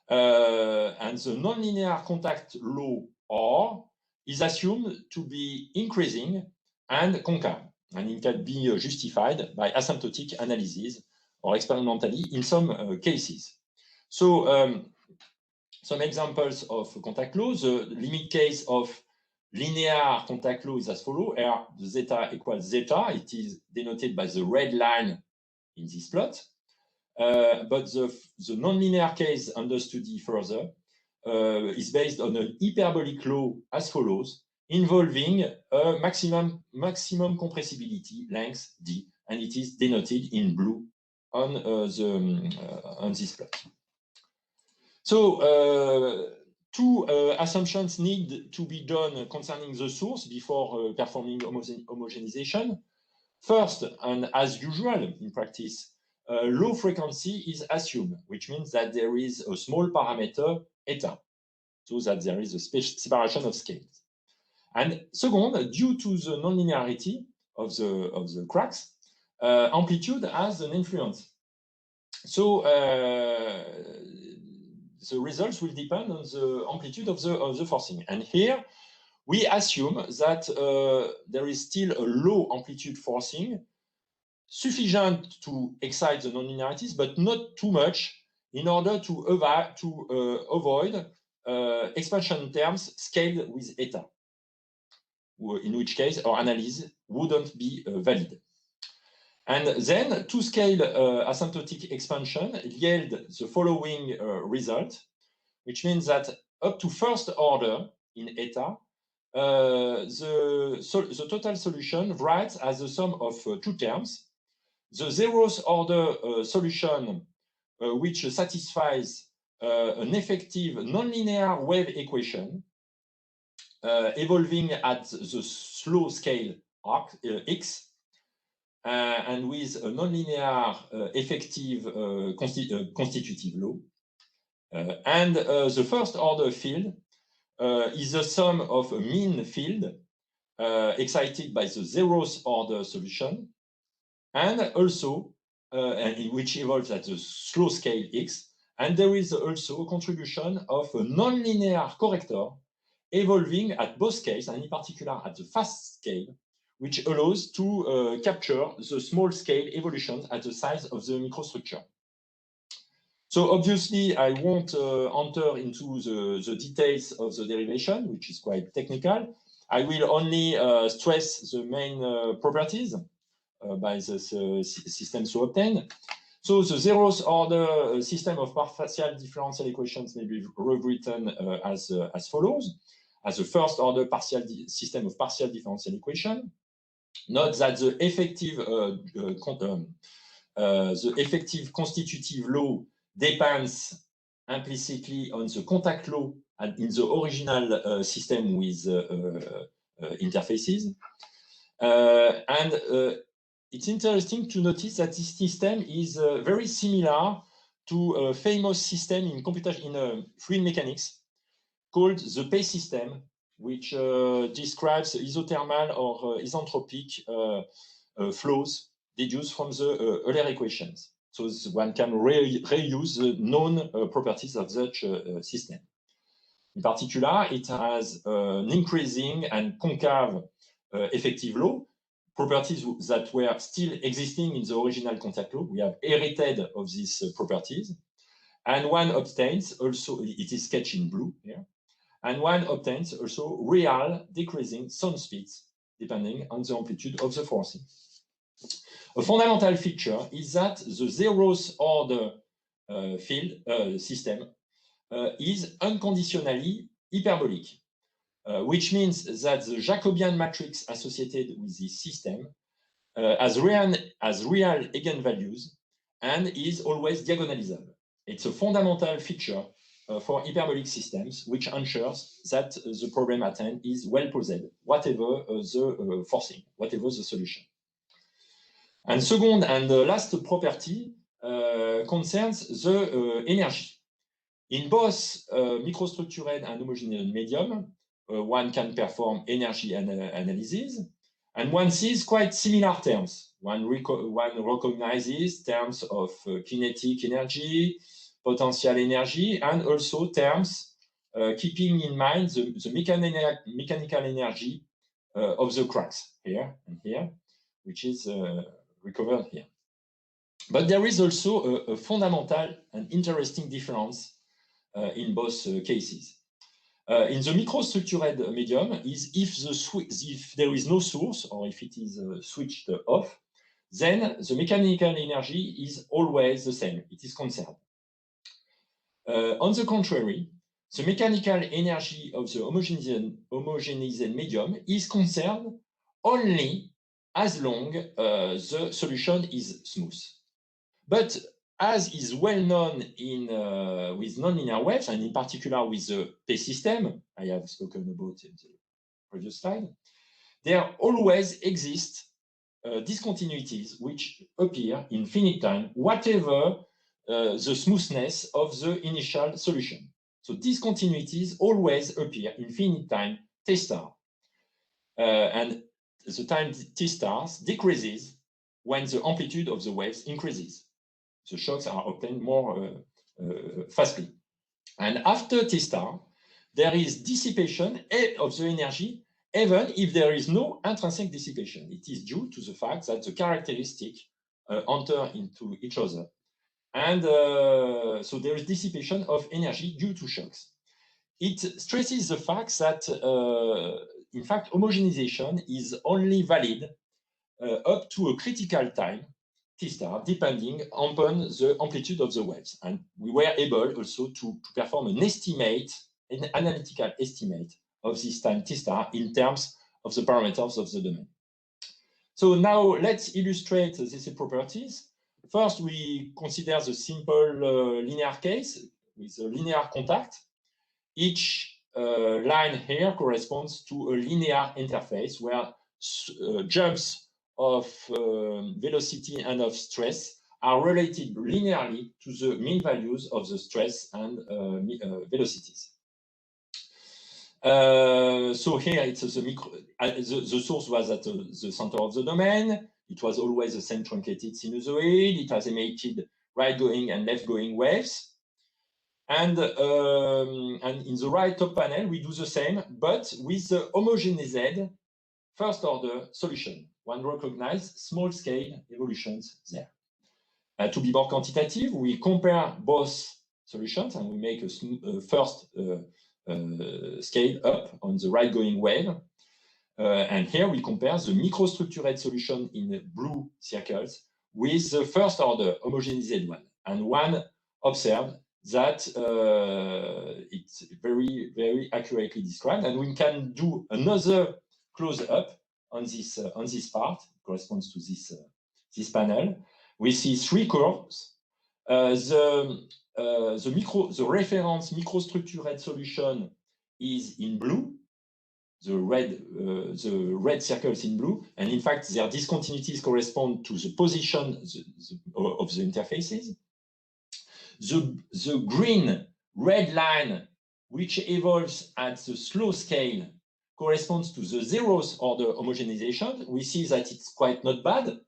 And the nonlinear contact law R is assumed to be increasing and concave, and it can be justified by asymptotic analysis or experimentally in some cases. So some examples of contact law. The limit case of linear contact law is as follows: R zeta equals zeta. It is denoted by the red line in this plot. But the nonlinear case understood further is based on an hyperbolic law as follows, involving a maximum compressibility length d, and it is denoted in blue on this plot. So two assumptions need to be done concerning the source before performing homogenization. First, and as usual in practice, low frequency is assumed, which means that there is a small parameter eta, so that there is a separation of scales. And second, due to the nonlinearity of the cracks, amplitude has an influence. So the results will depend on the amplitude of the forcing. And here we assume that there is still a low amplitude forcing, sufficient to excite the nonlinearities, but not too much in order to avoid expansion terms scaled with eta, in which case our analysis wouldn't be valid. And then to scale asymptotic expansion yield the following result, which means that up to first order in eta, the total solution writes as the sum of two terms. The zeroth order solution which satisfies an effective nonlinear wave equation evolving at the slow scale x and with a nonlinear effective constitutive law. And the first order field is the sum of a mean field excited by the zeroth order solution, and also which evolves at the slow scale x. And there is also a contribution of a nonlinear corrector evolving at both scales, and in particular at the fast scale, which allows to capture the small scale evolutions at the size of the microstructure. So obviously, I won't enter into the details of the derivation, which is quite technical. I will only stress the main properties by this system so obtained. So the zeroth order system of partial differential equations may be rewritten as follows: as a first order system of partial differential equation. Note that the effective constitutive law depends implicitly on the contact law in the original system with interfaces. It's interesting to notice that this system is very similar to a famous system in computation in fluid mechanics called the PACE system, which describes isothermal or isentropic flows deduced from the Euler equations. So one can reuse the known properties of such system. In particular, it has an increasing and concave effective law, properties that were still existing in the original contact law. We have inherited of these properties. And one obtains also, it is sketched in blue here, and one obtains also real decreasing sound speeds depending on the amplitude of the forcing. A fundamental feature is that the zeroth order field system is unconditionally hyperbolic, which means that the Jacobian matrix associated with this system has real eigenvalues and is always diagonalizable. It's a fundamental feature for hyperbolic systems, which ensures that the problem at hand is well posed, whatever the forcing, whatever the solution. And second and the last property concerns the energy. In both microstructured and homogeneous medium, one can perform energy analysis, and one sees quite similar terms. One recognizes terms of kinetic energy, potential energy, and also terms keeping in mind the mechanical energy of the cracks here and here, which is recovered here. But there is also a fundamental and interesting difference in both cases. In the microstructured medium, is if there is no source or if it is switched off, then the mechanical energy is always the same. It is conserved. On the contrary, the mechanical energy of the homogeneous medium is conserved only as long the solution is smooth. But as is well known with nonlinear waves, and in particular with the PACE system, I have spoken about in the previous slide, there always exist discontinuities which appear in finite time, whatever the smoothness of the initial solution. So discontinuities always appear in finite time T star. And the time T stars decreases when the amplitude of the waves increases. The shocks are obtained more fastly. And after T star, there is dissipation of the energy, even if there is no intrinsic dissipation. It is due to the fact that the characteristics enter into each other. And so there is dissipation of energy due to shocks. It stresses the fact that, in fact, homogenization is only valid up to a critical time, T star, depending upon the amplitude of the waves. And we were able also to perform an estimate an analytical estimate of this time T star in terms of the parameters of the domain. So now let's illustrate these properties. First, we consider the simple linear case with a linear contact. Each line here corresponds to a linear interface where jumps of velocity and of stress are related linearly to the mean values of the stress and velocities. So here it's the source was at the center of the domain. It was always the same truncated sinusoid. It has emitted right-going and left-going waves. And in the right top panel, we do the same, but with the homogenized first order solution. One recognizes small scale evolutions there. To be more quantitative, we compare both solutions and we make a first scale up on the right going wave. And here we compare the microstructured solution in blue circles with the first order homogenized one. And one observed that it's very, very accurately described. And we can do another close up on this part, corresponds to this panel. We see three curves. The reference microstructured solution is in blue. The red circles in blue, and in fact, their discontinuities correspond to the position of the interfaces. The green red line, which evolves at the slow scale, corresponds to the zeroth order homogenization. We see that it's quite not bad.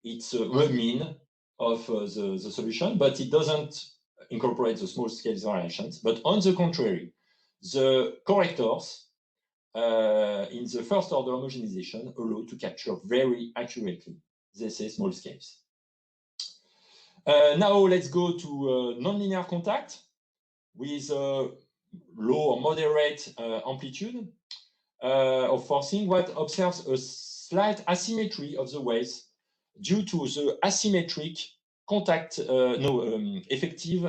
It's a mean of the solution, but it doesn't incorporate the small scale variations. But on the contrary, the correctors in the first order homogenization allow to capture very accurately, they say, small scales. Now let's go to nonlinear contact with low or moderate amplitude of forcing. What observes a slight asymmetry of the waves due to the asymmetric contact, effective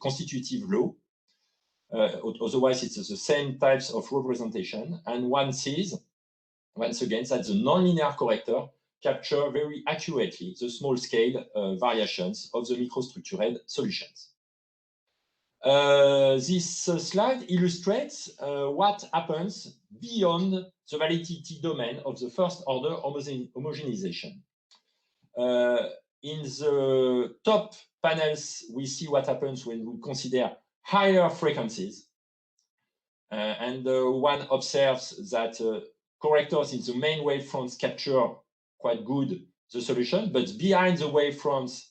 constitutive law. Otherwise, it's the same types of representation. And one sees, once again, that the nonlinear corrector capture very accurately the small scale variations of the microstructured solutions. This slide illustrates what happens beyond the validity domain of the first order homogenization. In the top panels, we see what happens when we consider higher frequencies. And one observes that correctors in the main wavefronts capture quite good the solution, but behind the wavefronts,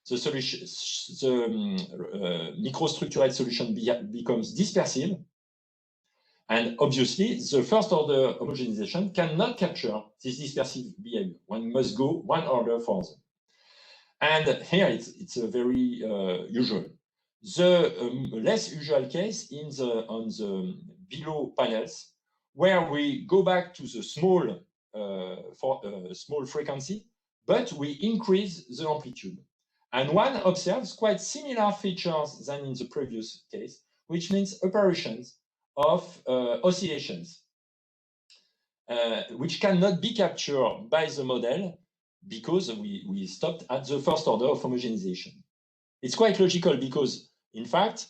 the solution, the microstructured solution becomes dispersive. And obviously, the first order homogenization cannot capture this dispersive behavior. One must go one order further. And here it's a very usual. The less usual case on the below panels, where we go back to the small frequency, but we increase the amplitude. And one observes quite similar features than in the previous case, which means apparitions of oscillations, which cannot be captured by the model because we stopped at the first order of homogenization. It's quite logical because, in fact,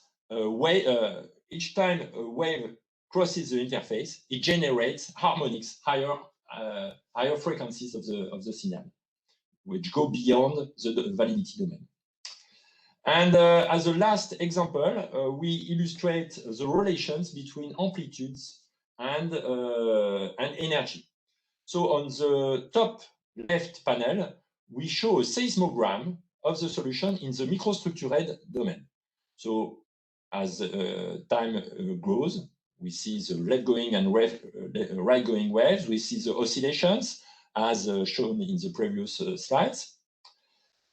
each time a wave crosses the interface, it generates harmonics, higher frequencies of the signal, which go beyond the validity domain. And as a last example, we illustrate the relations between amplitudes and energy. So on the top left panel, we show a seismogram of the solution in the microstructured domain. So as time grows, we see the left-going and right-going waves. We see the oscillations as shown in the previous slides.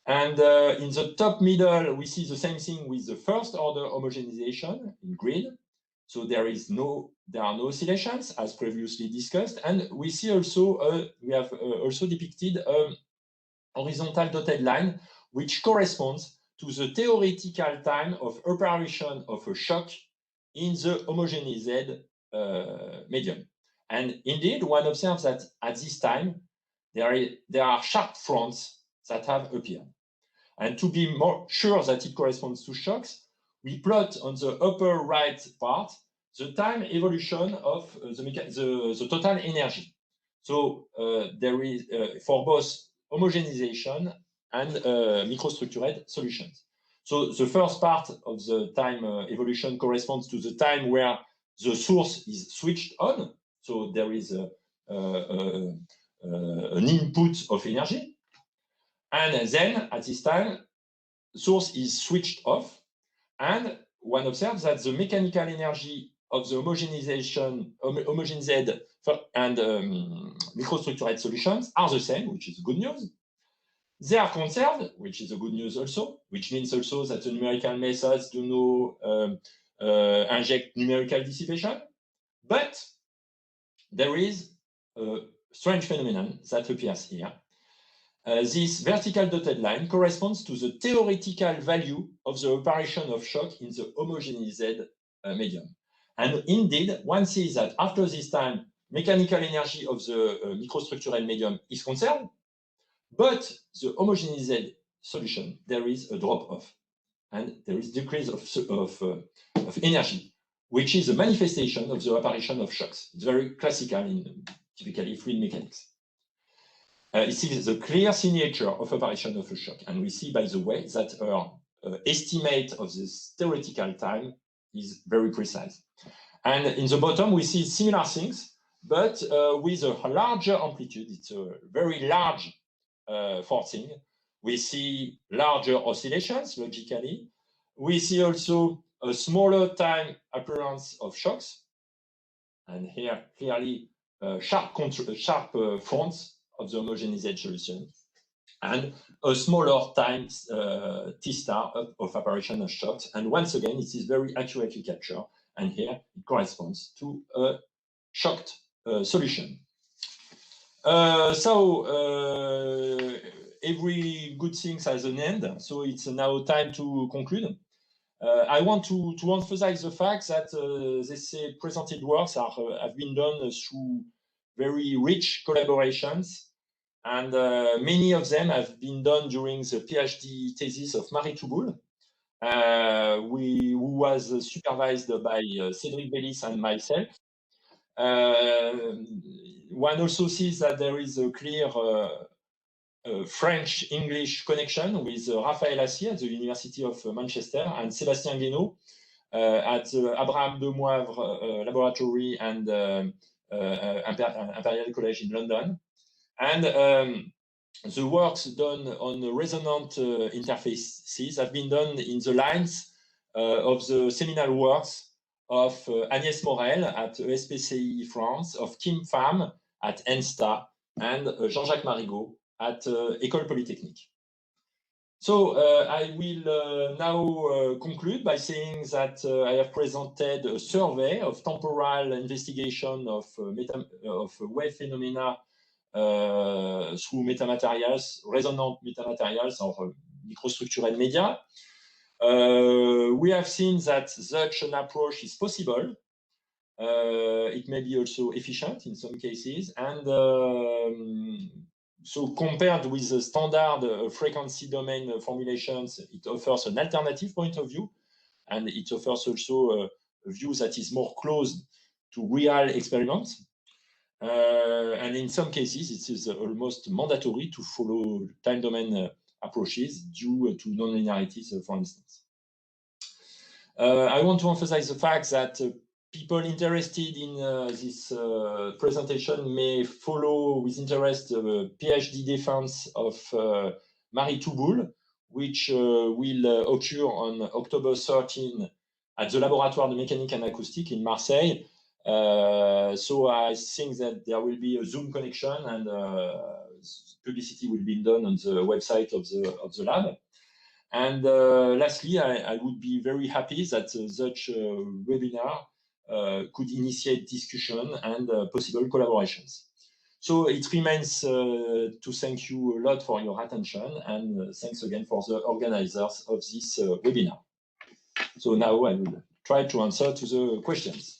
And in the top middle, we see the same thing with the first order homogenization in green. So there are no oscillations as previously discussed. And we see also, we have also depicted a horizontal dotted line, which corresponds to the theoretical time of apparition of a shock in the homogenized medium. And indeed, one observes that at this time, there are sharp fronts that have appeared. And to be more sure that it corresponds to shocks, we plot on the upper right part the time evolution of the total energy. So there is for both homogenization and microstructured solutions. So the first part of the time evolution corresponds to the time where the source is switched on. So there is an input of energy. And then at this time, source is switched off. And one observes that the mechanical energy of the homogenized and microstructured solutions are the same, which is good news. They are conserved, which is a good news also, which means also that the numerical methods do not inject numerical dissipation. But there is a strange phenomenon that appears here. This vertical dotted line corresponds to the theoretical value of the operation of shock in the homogenized medium. And indeed, one sees that after this time, mechanical energy of the microstructural medium is conserved, but the homogenized solution, there is a drop-off, and there is decrease of energy, which is a manifestation of the apparition of shocks. It's very classical in typically fluid mechanics. It is the clear signature of apparition of a shock, and we see, by the way, that our estimate of this theoretical time is very precise. And in the bottom, we see similar things, but with a larger amplitude. It's a very large forcing. We see larger oscillations, logically. We see also a smaller time appearance of shocks, and here clearly sharp fronts of the homogenized solution, and a smaller time T star of apparition of shocks. And once again, it is very accurately captured, and here it corresponds to a shocked solution. Every good thing has an end, so it's now time to conclude. I want to emphasize the fact that these presented works have been done through very rich collaborations, and many of them have been done during the PhD thesis of Marie Touboul, who was supervised by Cédric Bellis and myself. One also sees that there is a clear French-English connection with Raphaël Assy at the University of Manchester and Sébastien Guénaud at the Abraham de Moivre Laboratory and Imperial College in London. And the works done on the resonant interfaces have been done in the lines of the seminal works of Agnès Morel at ESPCI France, of Kim Pham at ENSTA, and Jean-Jacques Marigot at École Polytechnique. So I will now conclude by saying that I have presented a survey of temporal investigation of wave phenomena through metamaterials, resonant metamaterials, or microstructured media. We have seen that such an approach is possible. It may be also efficient in some cases, and so compared with the standard frequency domain formulations, it offers an alternative point of view, and it offers also a view that is more close to real experiments. And in some cases, it is almost mandatory to follow time domain approaches due to non-linearities, for instance. I want to emphasize the fact that people interested in this presentation may follow with interest the PhD defense of Marie Touboul, which will occur on October 13 at the Laboratoire de Mécanique and Acoustique in Marseille. So I think that there will be a Zoom connection, and publicity will be done on the website of the lab. And lastly, I would be very happy that such a webinar could initiate discussion and possible collaborations. So it remains to thank you a lot for your attention, and thanks again for the organizers of this webinar. So now I will try to answer to the questions.